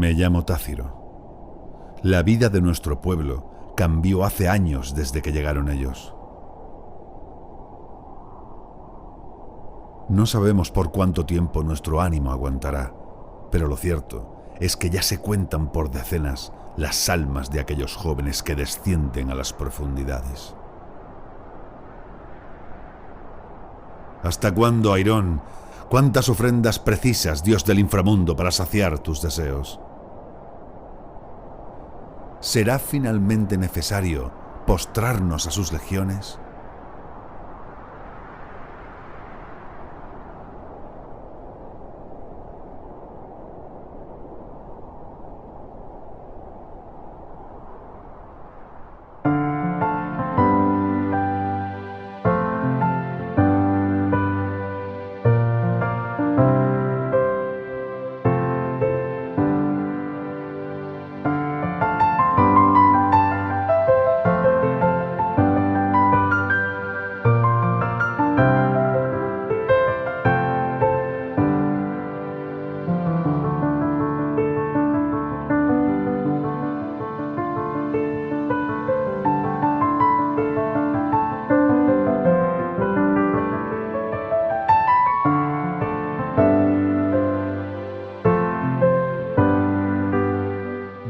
Me llamo Táciro. La vida de nuestro pueblo cambió hace años desde que llegaron ellos. No sabemos por cuánto tiempo nuestro ánimo aguantará, pero lo cierto es que ya se cuentan por decenas las almas de aquellos jóvenes que descienden a las profundidades. ¿Hasta cuándo, Airón? ¿Cuántas ofrendas precisas, Dios del inframundo, para saciar tus deseos? ¿Será finalmente necesario postrarnos a sus legiones?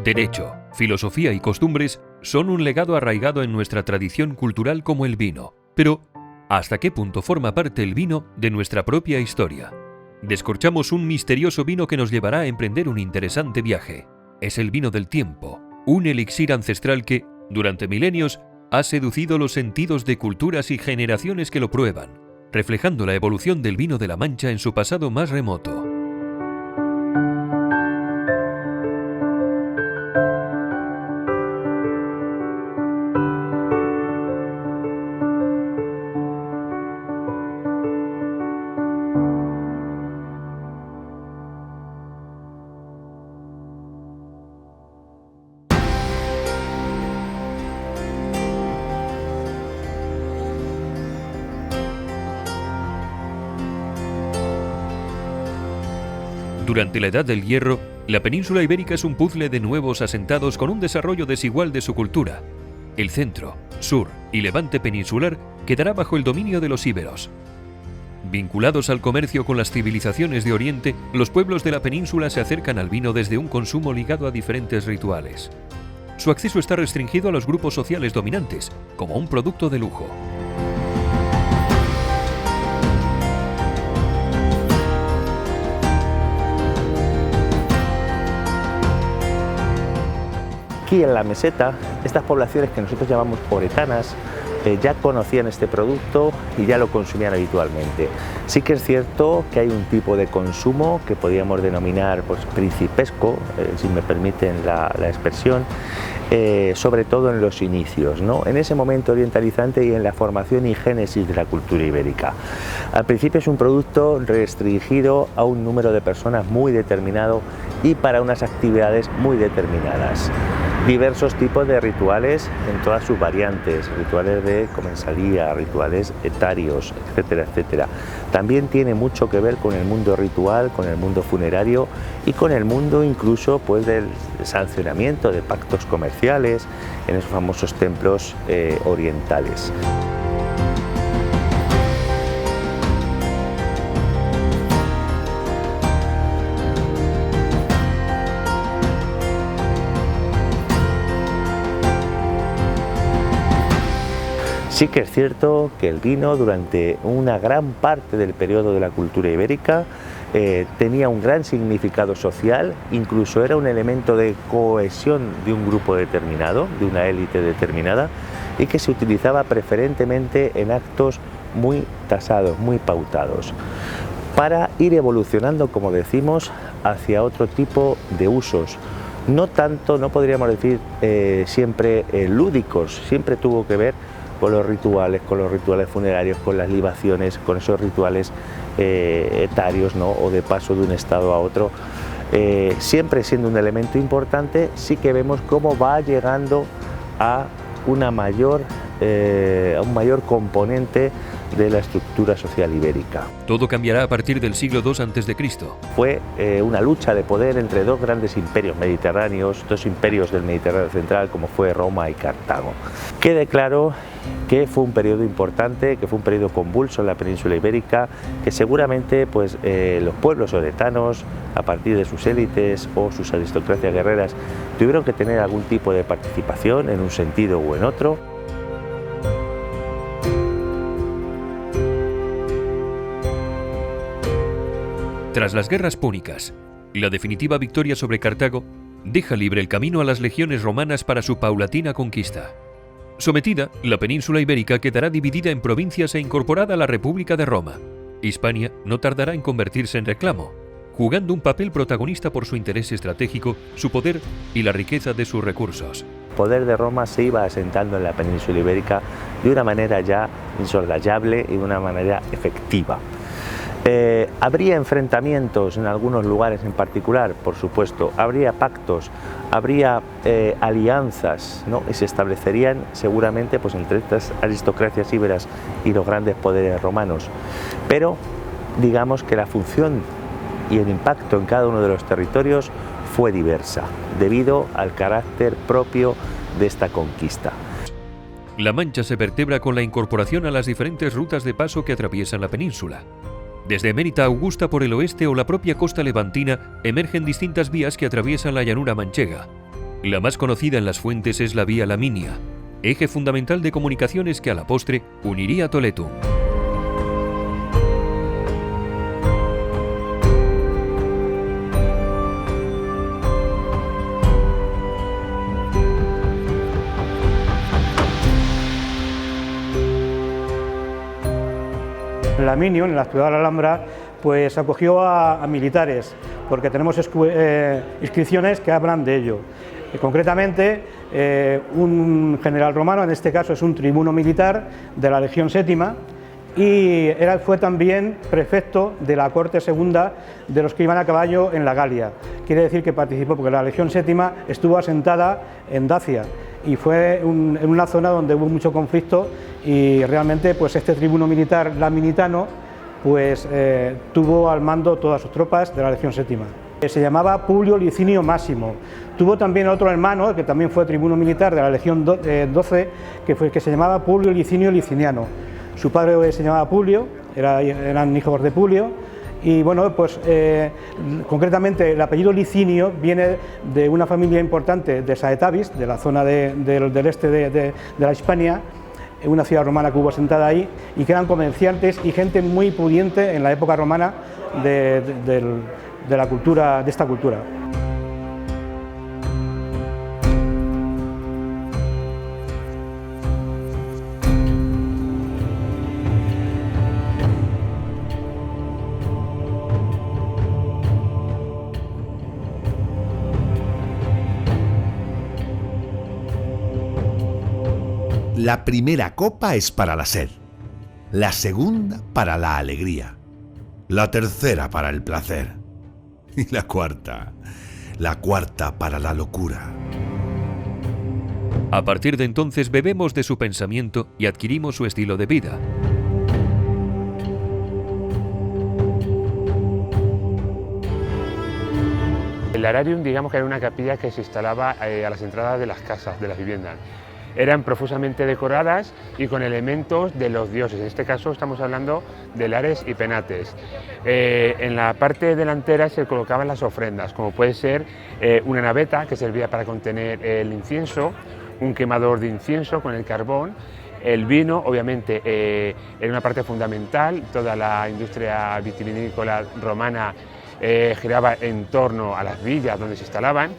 Derecho, filosofía y costumbres son un legado arraigado en nuestra tradición cultural como el vino. Pero, ¿hasta qué punto forma parte el vino de nuestra propia historia? Descorchamos un misterioso vino que nos llevará a emprender un interesante viaje. Es el vino del tiempo, un elixir ancestral que, durante milenios, ha seducido los sentidos de culturas y generaciones que lo prueban, reflejando la evolución del vino de la Mancha en su pasado más remoto. Durante la Edad del Hierro, la península ibérica es un puzzle de nuevos asentados con un desarrollo desigual de su cultura. El centro, sur y levante peninsular quedará bajo el dominio de los íberos. Vinculados al comercio con las civilizaciones de Oriente, los pueblos de la península se acercan al vino desde un consumo ligado a diferentes rituales. Su acceso está restringido a los grupos sociales dominantes, como un producto de lujo. Aquí en la meseta, estas poblaciones que nosotros llamamos oretanas ya conocían este producto y ya lo consumían habitualmente. Sí que es cierto que hay un tipo de consumo que podríamos denominar pues, principesco, si me permiten la expresión, sobre todo en los inicios, ¿no? En ese momento orientalizante y en la formación y génesis de la cultura ibérica. Al principio es un producto restringido a un número de personas muy determinado y para unas actividades muy determinadas. Diversos tipos de rituales en todas sus variantes, rituales de comensalía, rituales etarios, etcétera, etcétera. También tiene mucho que ver con el mundo ritual, con el mundo funerario y con el mundo incluso pues, del sancionamiento de pactos comerciales en esos famosos templos orientales. Sí que es cierto que el vino durante una gran parte del periodo de la cultura ibérica tenía un gran significado social, incluso era un elemento de cohesión de un grupo determinado, de una élite determinada, y que se utilizaba preferentemente en actos muy tasados, muy pautados, para ir evolucionando, como decimos, hacia otro tipo de usos. No tanto, no podríamos decir siempre lúdicos, siempre tuvo que ver con los rituales funerarios, con las libaciones, con esos rituales etarios, ¿no? O de paso de un estado a otro, siempre siendo un elemento importante. Sí que vemos cómo va llegando a una mayor a un mayor componente de la estructura social ibérica. Todo cambiará a partir del siglo II a.C. Fue una lucha de poder entre dos grandes imperios mediterráneos, dos imperios del Mediterráneo central como fue Roma y Cartago. Quede claro que fue un periodo importante, que fue un periodo convulso en la península ibérica, que seguramente pues, los pueblos oretanos, a partir de sus élites o sus aristocracias guerreras, tuvieron que tener algún tipo de participación en un sentido u en otro. Tras las guerras púnicas, la definitiva victoria sobre Cartago deja libre el camino a las legiones romanas para su paulatina conquista. Sometida, la península ibérica quedará dividida en provincias e incorporada a la República de Roma. Hispania no tardará en convertirse en reclamo, jugando un papel protagonista por su interés estratégico, su poder y la riqueza de sus recursos. El poder de Roma se iba asentando en la península ibérica de una manera ya insoslayable y de una manera efectiva. Habría enfrentamientos en algunos lugares en particular, por supuesto, habría pactos, habría alianzas, ¿no? Y se establecerían seguramente pues, entre estas aristocracias íberas y los grandes poderes romanos. Pero digamos que la función y el impacto en cada uno de los territorios fue diversa, debido al carácter propio de esta conquista. La Mancha se vertebra con la incorporación a las diferentes rutas de paso que atraviesan la península. Desde Emérita Augusta por el oeste o la propia costa levantina emergen distintas vías que atraviesan la llanura manchega. La más conocida en las fuentes es la vía Laminia, eje fundamental de comunicaciones que a la postre uniría Toletum. Laminio, en la ciudad de la Alhambra, pues acogió a militares, porque tenemos inscripciones que hablan de ello. Concretamente, un general romano, en este caso es un tribuno militar de la Legión Séptima, y fue también prefecto de la corte segunda de los que iban a caballo en la Galia. Quiere decir que participó, porque la Legión Séptima estuvo asentada en Dacia, y fue en una zona donde hubo mucho conflicto, y realmente pues este tribuno militar laminitano pues tuvo al mando todas sus tropas de la Legión Séptima. Se llamaba Publio Licinio Máximo. Tuvo también otro hermano que también fue tribuno militar de la Legión 12, que se llamaba Publio Licinio Liciniano. Su padre se llamaba Publio, eran hijos de Publio. Y bueno, pues concretamente el apellido Licinio viene de una familia importante de Saetavis, de la zona del este de la Hispania, una ciudad romana que hubo asentada ahí, y que eran comerciantes y gente muy pudiente en la época romana de esta cultura. La primera copa es para la sed, la segunda para la alegría, la tercera para el placer y la cuarta para la locura. A partir de entonces bebemos de su pensamiento y adquirimos su estilo de vida. El Lararium, digamos que era una capilla que se instalaba a las entradas de las casas, de las viviendas. Eran profusamente decoradas y con elementos de los dioses. En este caso estamos hablando de Lares y Penates. En la parte delantera se colocaban las ofrendas, como puede ser una naveta que servía para contener el incienso, un quemador de incienso con el carbón, el vino, obviamente, era una parte fundamental. Toda la industria vitivinícola romana giraba en torno a las villas donde se instalaban,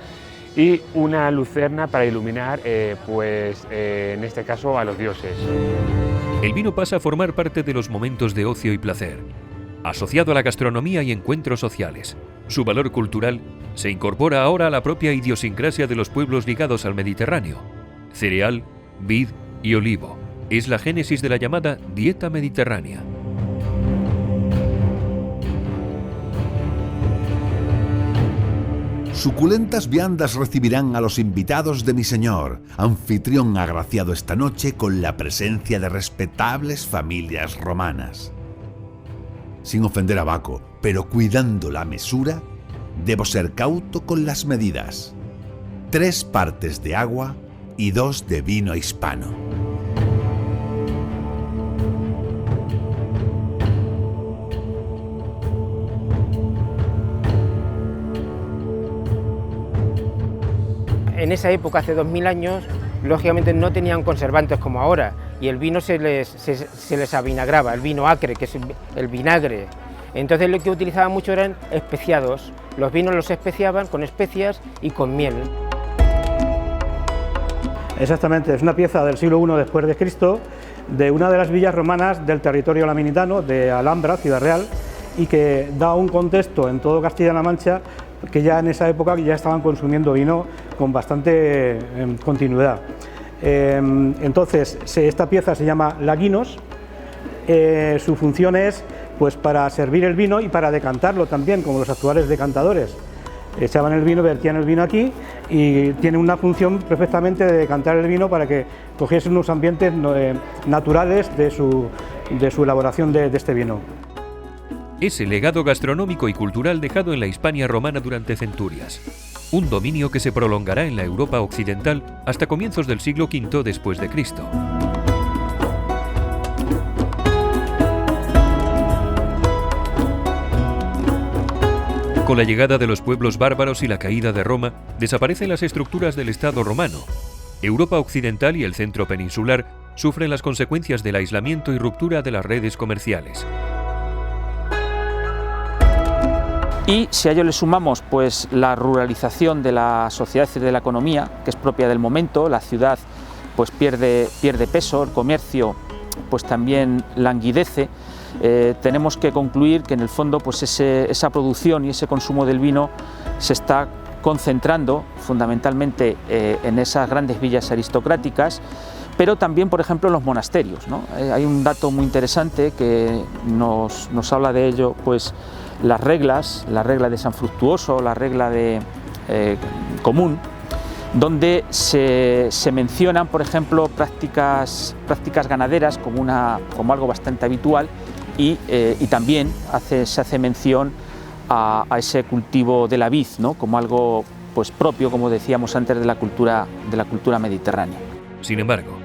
y una lucerna para iluminar, en este caso, a los dioses. El vino pasa a formar parte de los momentos de ocio y placer, asociado a la gastronomía y encuentros sociales. Su valor cultural se incorpora ahora a la propia idiosincrasia de los pueblos ligados al Mediterráneo. Cereal, vid y olivo. Es la génesis de la llamada dieta mediterránea. Suculentas viandas recibirán a los invitados de mi señor, anfitrión agraciado esta noche con la presencia de respetables familias romanas. Sin ofender a Baco, pero cuidando la mesura, debo ser cauto con las medidas. 3 partes de agua y 2 de vino hispano. En esa época, hace 2000 años, lógicamente no tenían conservantes como ahora, y el vino se les avinagraba, el vino acre, que es el vinagre. Entonces lo que utilizaban mucho eran especiados. Los vinos los especiaban con especias y con miel. Exactamente, es una pieza del siglo I después de Cristo, de una de las villas romanas del territorio laminitano, de Alhambra, Ciudad Real, y que da un contexto en todo Castilla-La Mancha que ya en esa época ya estaban consumiendo vino con bastante continuidad. Entonces, esta pieza se llama laguinos. Su función es pues para servir el vino y para decantarlo también, como los actuales decantadores. Echaban el vino, vertían el vino aquí y tiene una función perfectamente de decantar el vino para que cogiese unos ambientes naturales de su elaboración de este vino. Es el legado gastronómico y cultural dejado en la Hispania romana durante centurias. Un dominio que se prolongará en la Europa occidental hasta comienzos del siglo V después de Cristo. Con la llegada de los pueblos bárbaros y la caída de Roma, desaparecen las estructuras del Estado romano. Europa occidental y el centro peninsular sufren las consecuencias del aislamiento y ruptura de las redes comerciales. Y si a ello le sumamos pues la ruralización de la sociedad y de la economía, que es propia del momento, la ciudad pues pierde peso, el comercio pues también languidece, tenemos que concluir que en el fondo pues esa producción y ese consumo del vino se está concentrando fundamentalmente en esas grandes villas aristocráticas, pero también, por ejemplo, en los monasterios, ¿no? Hay un dato muy interesante que nos habla de ello, pues las reglas, la regla de San Fructuoso, la regla de común, donde se mencionan, por ejemplo, prácticas ganaderas como algo bastante habitual y también se hace mención a ese cultivo de la vid, ¿no? Como algo pues propio, como decíamos antes, de la cultura mediterránea. Sin embargo,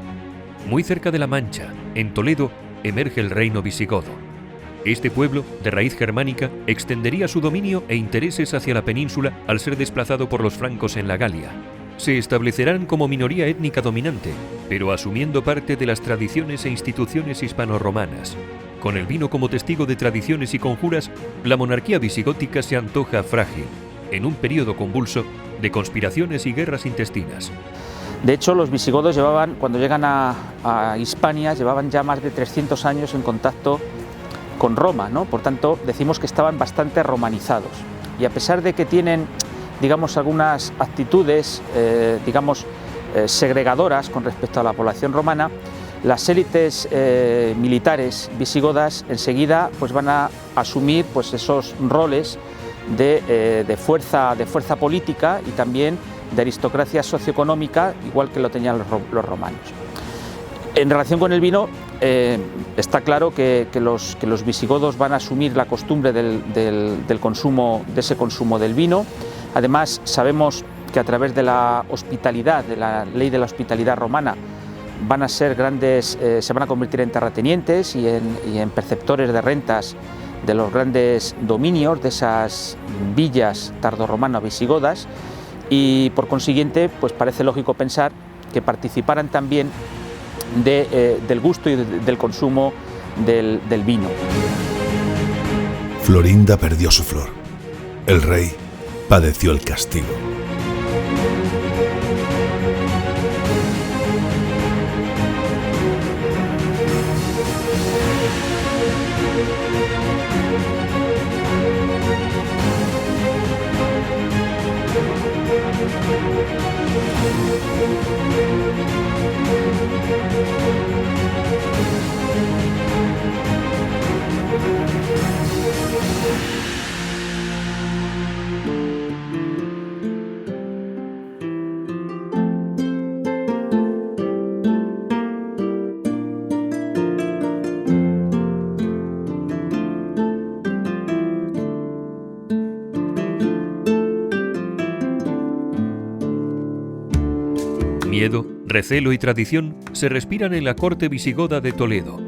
muy cerca de La Mancha, en Toledo, emerge el reino visigodo. Este pueblo, de raíz germánica, extendería su dominio e intereses hacia la península al ser desplazado por los francos en la Galia. Se establecerán como minoría étnica dominante, pero asumiendo parte de las tradiciones e instituciones hispano-romanas. Con el vino como testigo de tradiciones y conjuras, la monarquía visigótica se antoja frágil, en un periodo convulso de conspiraciones y guerras intestinas. De hecho, los visigodos cuando llegan a Hispania, llevaban ya más de 300 años en contacto con Roma, ¿no? Por tanto, decimos que estaban bastante romanizados. Y a pesar de que tienen, digamos, algunas actitudes, segregadoras con respecto a la población romana, las élites militares visigodas enseguida pues van a asumir pues esos roles de fuerza política y también de aristocracia socioeconómica, igual que lo tenían los romanos. En relación con el vino, está claro que los visigodos van a asumir la costumbre del consumo, de ese consumo del vino. Además, sabemos que a través de la hospitalidad, de la ley de la hospitalidad romana, van a ser se van a convertir en terratenientes y en perceptores de rentas de los grandes dominios de esas villas tardorromanas visigodas, y por consiguiente pues parece lógico pensar que participaran también del gusto y del consumo del vino. Florinda perdió su flor. El rey padeció el castigo. Miedo, recelo y tradición se respiran en la corte visigoda de Toledo.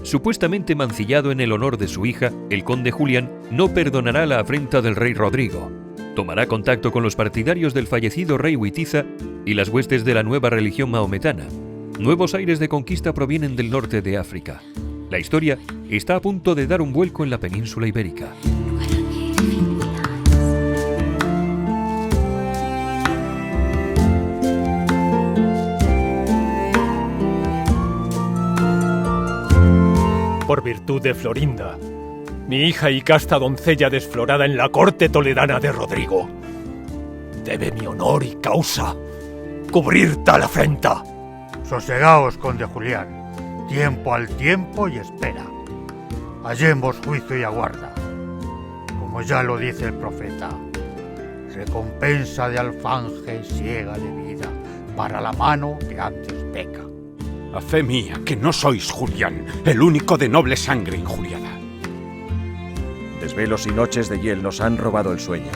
Supuestamente mancillado en el honor de su hija, el conde Julián no perdonará la afrenta del rey Rodrigo. Tomará contacto con los partidarios del fallecido rey Witiza y las huestes de la nueva religión mahometana. Nuevos aires de conquista provienen del norte de África. La historia está a punto de dar un vuelco en la península ibérica. Por virtud de Florinda, mi hija y casta doncella desflorada en la corte toledana de Rodrigo, debe mi honor y causa cubrir tal afrenta. Sosegaos, conde Julián, tiempo al tiempo y espera. Hallemos juicio y aguarda. Como ya lo dice el profeta, recompensa de alfanje ciega de vida para la mano que antes peca. A fe mía, que no sois Julián, el único de noble sangre injuriada. Desvelos y noches de hiel nos han robado el sueño.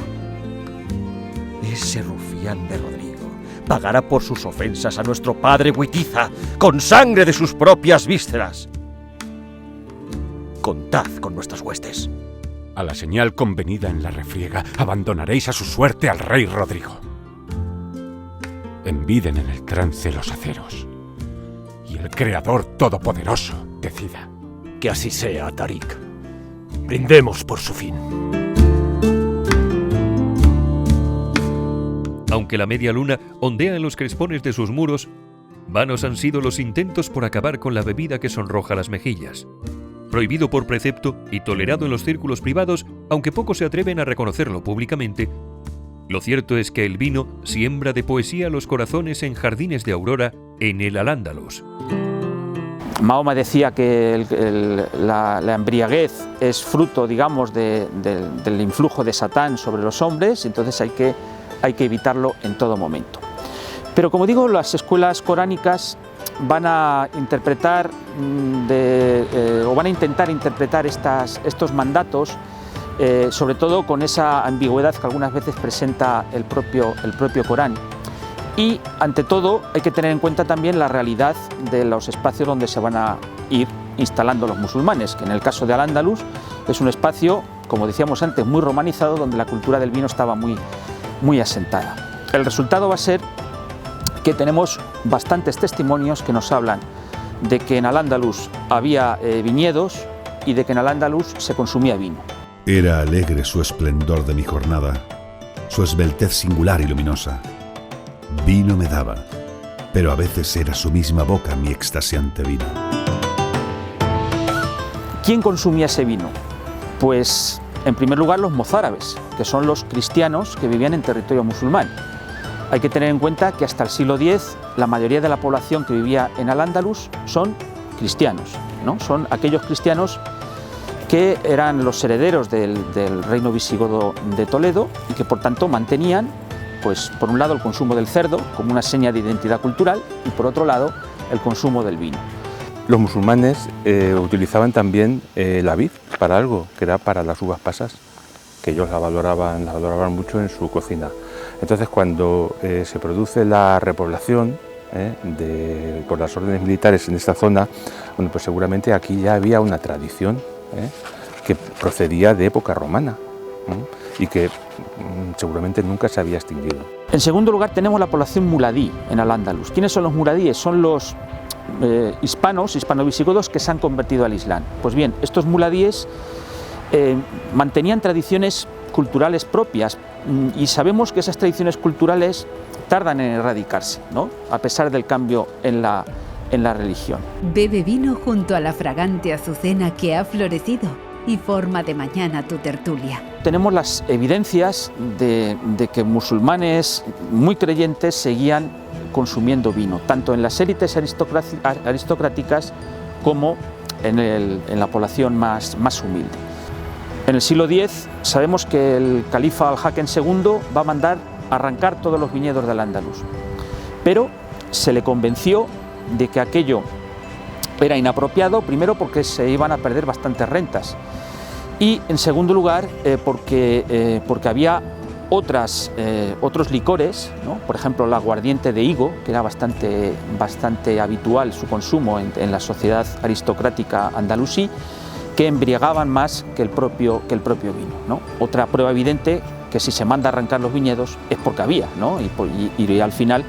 Ese rufián de Rodrigo pagará por sus ofensas a nuestro padre Witiza con sangre de sus propias vísceras. Contad con nuestras huestes. A la señal convenida en la refriega, abandonaréis a su suerte al rey Rodrigo. Enviden en el trance los aceros, y el Creador Todopoderoso decida. Que así sea, Tarik. Brindemos por su fin. Aunque la media luna ondea en los crespones de sus muros, vanos han sido los intentos por acabar con la bebida que sonroja las mejillas. Prohibido por precepto y tolerado en los círculos privados, aunque pocos se atreven a reconocerlo públicamente, lo cierto es que el vino siembra de poesía los corazones en jardines de aurora en el Al-Ándalus. Mahoma decía que la embriaguez es fruto, digamos, del influjo de Satán sobre los hombres, entonces hay que evitarlo en todo momento. Pero como digo, las escuelas coránicas van a interpretar o van a intentar interpretar estos mandatos, sobre todo con esa ambigüedad que algunas veces presenta el propio Corán. Y ante todo hay que tener en cuenta también la realidad de los espacios donde se van a ir instalando los musulmanes, que en el caso de Al-Ándalus es un espacio, como decíamos antes, muy romanizado, donde la cultura del vino estaba muy asentada. El resultado va a ser que tenemos bastantes testimonios que nos hablan de que en Al-Ándalus había viñedos y de que en Al-Ándalus se consumía vino. Era alegre su esplendor de mi jornada, su esbeltez singular y luminosa. Vino me daba, pero a veces era su misma boca mi extasiante vino. ¿Quién consumía ese vino? Pues, en primer lugar, los mozárabes, que son los cristianos que vivían en territorio musulmán. Hay que tener en cuenta que hasta el siglo X la mayoría de la población que vivía en Al-Ándalus son cristianos, ¿no? Son aquellos cristianos que eran los herederos del reino visigodo de Toledo y que por tanto mantenían, pues, por un lado el consumo del cerdo como una seña de identidad cultural y por otro lado el consumo del vino. Los musulmanes utilizaban también la vid para algo, que era para las uvas pasas, que ellos la valoraban mucho en su cocina. Entonces, cuando se produce la repoblación por las órdenes militares en esta zona, bueno, pues seguramente aquí ya había una tradición que procedía de época romana y que seguramente nunca se había extinguido. En segundo lugar tenemos la población muladí en Al-Ándalus. ¿Quiénes son los muladíes? Son los hispano-visigodos que se han convertido al Islam. Pues bien, estos muladíes mantenían tradiciones culturales propias y sabemos que esas tradiciones culturales tardan en erradicarse, ¿no? A pesar del cambio en la religión. Bebe vino junto a la fragante azucena que ha florecido y forma de mañana tu tertulia. Tenemos las evidencias de que musulmanes muy creyentes seguían consumiendo vino, tanto en las élites aristocráticas como en la población más humilde. En el siglo X sabemos que el califa Al-Hakem II va a mandar arrancar todos los viñedos de Al-Ándalus, pero se le convenció de que aquello era inapropiado, primero porque se iban a perder bastantes rentas y en segundo lugar porque había otros licores, ¿no? Por ejemplo el aguardiente de higo, que era bastante habitual su consumo en la sociedad aristocrática andalusí, que embriagaban más que el propio vino, ¿no? Otra prueba evidente que si se manda a arrancar los viñedos es porque había, ¿no? Y al final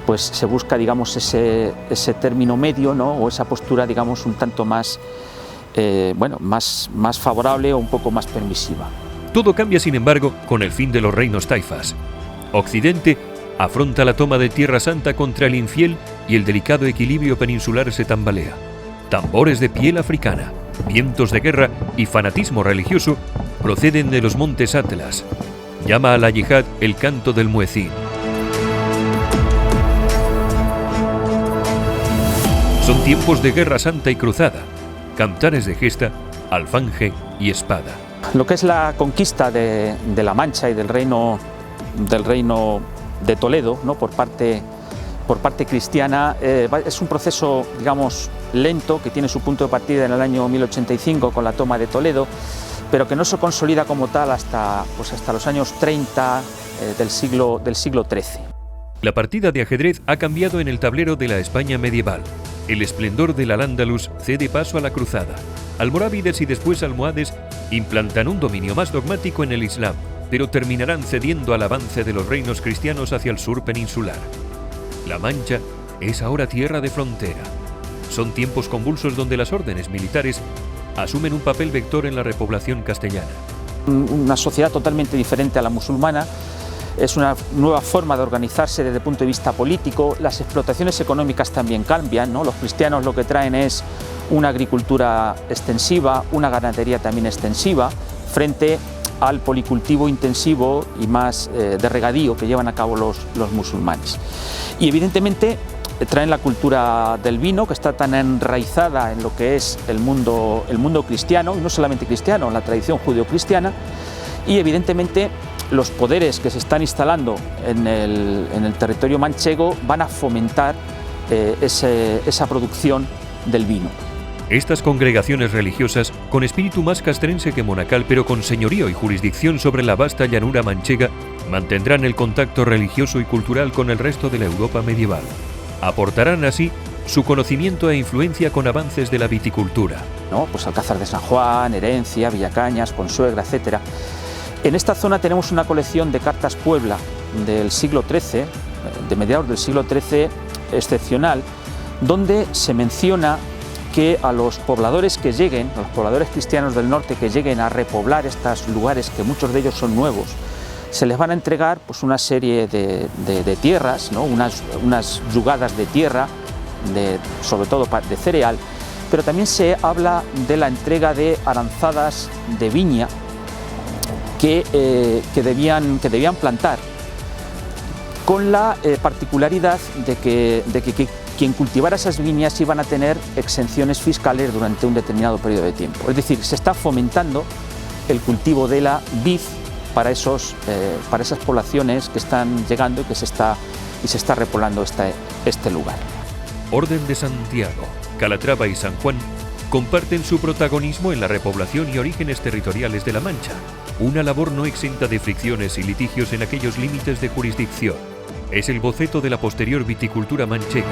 pues se busca, digamos, ese término medio, ¿no? O esa postura, digamos, un tanto más, más favorable o un poco más permisiva. Todo cambia, sin embargo, con el fin de los reinos taifas. Occidente afronta la toma de Tierra Santa contra el infiel y el delicado equilibrio peninsular se tambalea. Tambores de piel africana, vientos de guerra y fanatismo religioso proceden de los montes Atlas. Llama a la yihad el canto del muezín. Son tiempos de guerra santa y cruzada, cantares de gesta, alfanje y espada. Lo que es la conquista de la Mancha y del reino de Toledo, ¿no? por parte cristiana, es un proceso, digamos, lento, que tiene su punto de partida en el año 1085 con la toma de Toledo, pero que no se consolida como tal hasta los años 30 del siglo XIII. La partida de ajedrez ha cambiado en el tablero de la España medieval. El esplendor del Al-Ándalus cede paso a la cruzada. Almorávides y después almohades implantan un dominio más dogmático en el Islam, pero terminarán cediendo al avance de los reinos cristianos hacia el sur peninsular. La Mancha es ahora tierra de frontera. Son tiempos convulsos donde las órdenes militares asumen un papel vector en la repoblación castellana. Una sociedad totalmente diferente a la musulmana. Es una nueva forma de organizarse desde el punto de vista político. Las explotaciones económicas también cambian, ¿no? Los cristianos lo que traen es una agricultura extensiva, una ganadería también extensiva, frente al policultivo intensivo y más de regadío que llevan a cabo los musulmanes. Y evidentemente traen la cultura del vino, que está tan enraizada en lo que es el mundo cristiano, y no solamente cristiano, en la tradición judeocristiana, y evidentemente los poderes que se están instalando en el territorio manchego van a fomentar esa producción del vino. Estas congregaciones religiosas, con espíritu más castrense que monacal, pero con señorío y jurisdicción sobre la vasta llanura manchega, mantendrán el contacto religioso y cultural con el resto de la Europa medieval. Aportarán así su conocimiento e influencia con avances de la viticultura, ¿no? Pues Alcázar de San Juan, Herencia, Villacañas, Consuegra, etc. En esta zona tenemos una colección de cartas Puebla del siglo XIII, de mediados del siglo XIII, excepcional, donde se menciona que a los pobladores que lleguen, a los pobladores cristianos del norte que lleguen a repoblar estos lugares, que muchos de ellos son nuevos, se les van a entregar pues una serie de tierras, ¿no? unas yugadas de tierra, sobre todo de cereal, pero también se habla de la entrega de aranzadas de viña que debían plantar, con la particularidad de que quien cultivara esas viñas iban a tener exenciones fiscales durante un determinado periodo de tiempo. Es decir, se está fomentando el cultivo de la vid para esas poblaciones que están llegando y se está repoblando este lugar. Orden de Santiago, Calatrava y San Juan comparten su protagonismo en la repoblación y orígenes territoriales de la Mancha, una labor no exenta de fricciones y litigios en aquellos límites de jurisdicción. Es el boceto de la posterior viticultura manchega.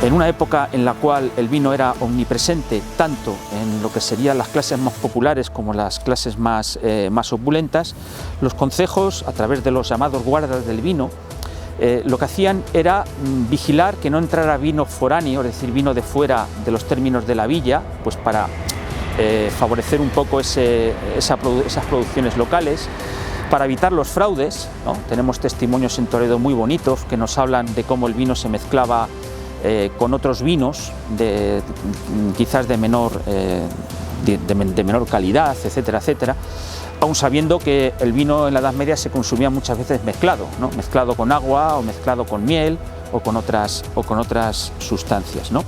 En una época en la cual el vino era omnipresente tanto en lo que serían las clases más populares como las clases más opulentas, los concejos, a través de los llamados guardas del vino, lo que hacían era vigilar que no entrara vino foráneo, es decir, vino de fuera de los términos de la villa, pues para favorecer un poco esas producciones locales, para evitar los fraudes, ¿no? Tenemos testimonios en Toledo muy bonitos que nos hablan de cómo el vino se mezclaba con otros vinos quizás de menor calidad, etcétera, etcétera, aun sabiendo que el vino en la Edad Media se consumía muchas veces mezclado, ¿no? Mezclado con agua o mezclado con miel o con otras sustancias, ¿no?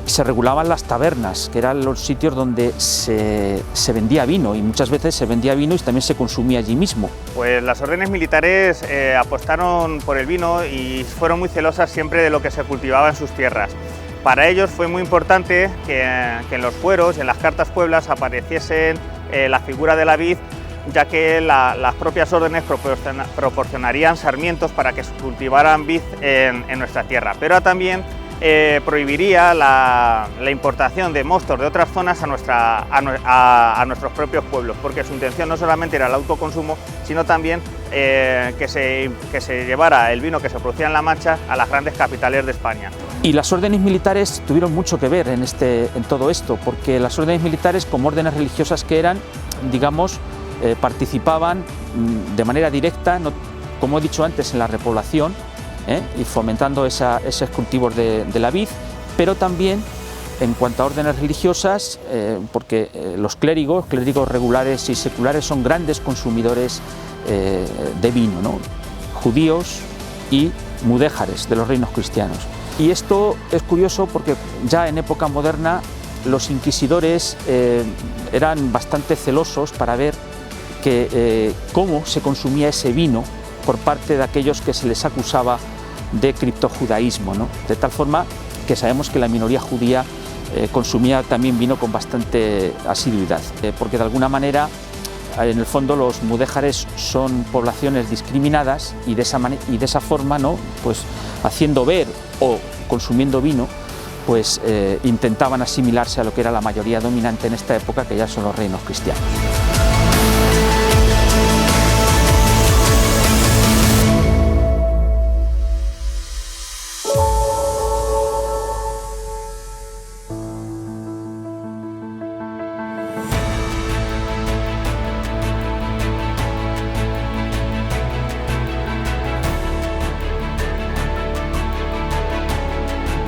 Se regulaban las tabernas, que eran los sitios donde se vendía vino, y muchas veces se vendía vino y también se consumía allí mismo. Pues las órdenes militares apostaron por el vino y fueron muy celosas siempre de lo que se cultivaba en sus tierras. Para ellos fue muy importante que en los fueros, en las cartas pueblas, apareciesen la figura de la vid, ya que las propias órdenes proporcionarían sarmientos para que se cultivaran vid en nuestra tierra, pero también prohibiría la importación de mostos de otras zonas a nuestros propios pueblos, porque su intención no solamente era el autoconsumo, sino también que se llevara el vino que se producía en La Mancha a las grandes capitales de España. Y las órdenes militares tuvieron mucho que ver en todo esto, porque las órdenes militares, como órdenes religiosas que eran, digamos, participaban de manera directa, como he dicho antes, en la repoblación, y fomentando esos cultivos de la vid, pero también en cuanto a órdenes religiosas, porque los clérigos regulares y seculares son grandes consumidores de vino, ¿no? Judíos y mudéjares de los reinos cristianos. Y esto es curioso porque ya en época moderna los inquisidores eran bastante celosos para ver cómo se consumía ese vino por parte de aquellos que se les acusaba de criptojudaísmo, ¿no? De tal forma que sabemos que la minoría judía consumía también vino con bastante asiduidad, porque de alguna manera, en el fondo, los mudéjares son poblaciones discriminadas y de esa forma, ¿no? Pues haciendo ver o consumiendo vino, pues intentaban asimilarse a lo que era la mayoría dominante en esta época, que ya son los reinos cristianos.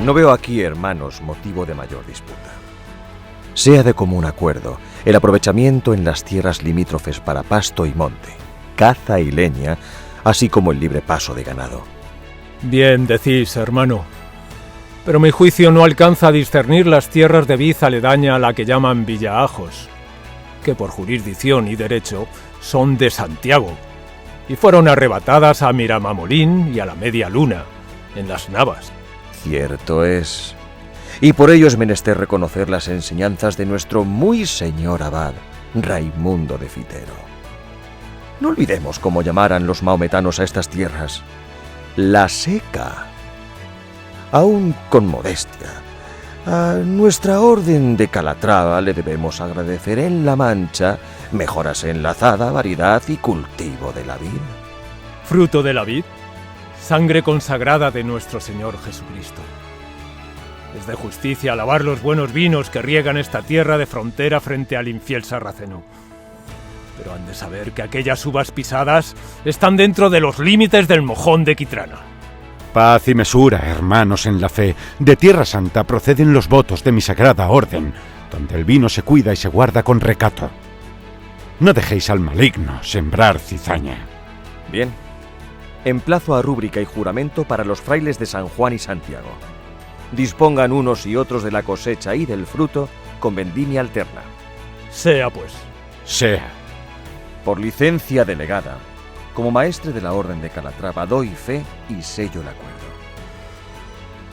No veo aquí, hermanos, motivo de mayor disputa. Sea de común acuerdo el aprovechamiento en las tierras limítrofes para pasto y monte, caza y leña, así como el libre paso de ganado. Bien decís, hermano, pero mi juicio no alcanza a discernir las tierras de vid aledaña a la que llaman Villaajos, que por jurisdicción y derecho son de Santiago, y fueron arrebatadas a Miramamolín y a la Media Luna, en las Navas. Cierto es, y por ello es menester reconocer las enseñanzas de nuestro muy señor abad, Raimundo de Fitero. No olvidemos cómo llamaran los maometanos a estas tierras, la Seca. Aún con modestia, a nuestra orden de Calatrava le debemos agradecer en La Mancha mejoras en lazada, variedad y cultivo de la vid. Fruto de la vid, sangre consagrada de nuestro Señor Jesucristo. Es de justicia alabar los buenos vinos que riegan esta tierra de frontera frente al infiel sarraceno. Pero han de saber que aquellas uvas pisadas están dentro de los límites del mojón de Quitrana. Paz y mesura, hermanos en la fe. De Tierra Santa proceden los votos de mi sagrada orden, donde el vino se cuida y se guarda con recato. No dejéis al maligno sembrar cizaña. Bien. Emplazo a rúbrica y juramento para los frailes de San Juan y Santiago. Dispongan unos y otros de la cosecha y del fruto con vendimia alterna. Sea pues. Sea. Por licencia delegada, como maestre de la Orden de Calatrava, doy fe y sello el acuerdo.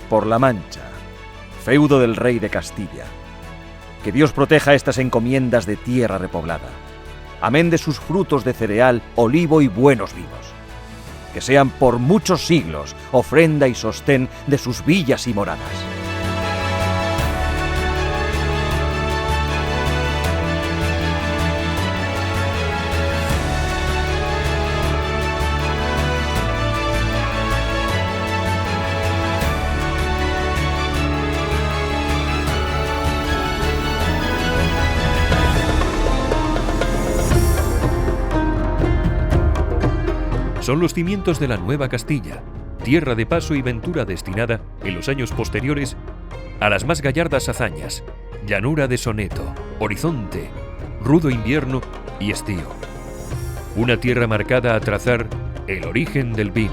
Por La Mancha, feudo del rey de Castilla, que Dios proteja estas encomiendas de tierra repoblada, amén de sus frutos de cereal, olivo y buenos vinos. Que sean por muchos siglos ofrenda y sostén de sus villas y moradas. Son los cimientos de la Nueva Castilla, tierra de paso y ventura destinada, en los años posteriores, a las más gallardas hazañas, llanura de soneto, horizonte, rudo invierno y estío. Una tierra marcada a trazar el origen del vino.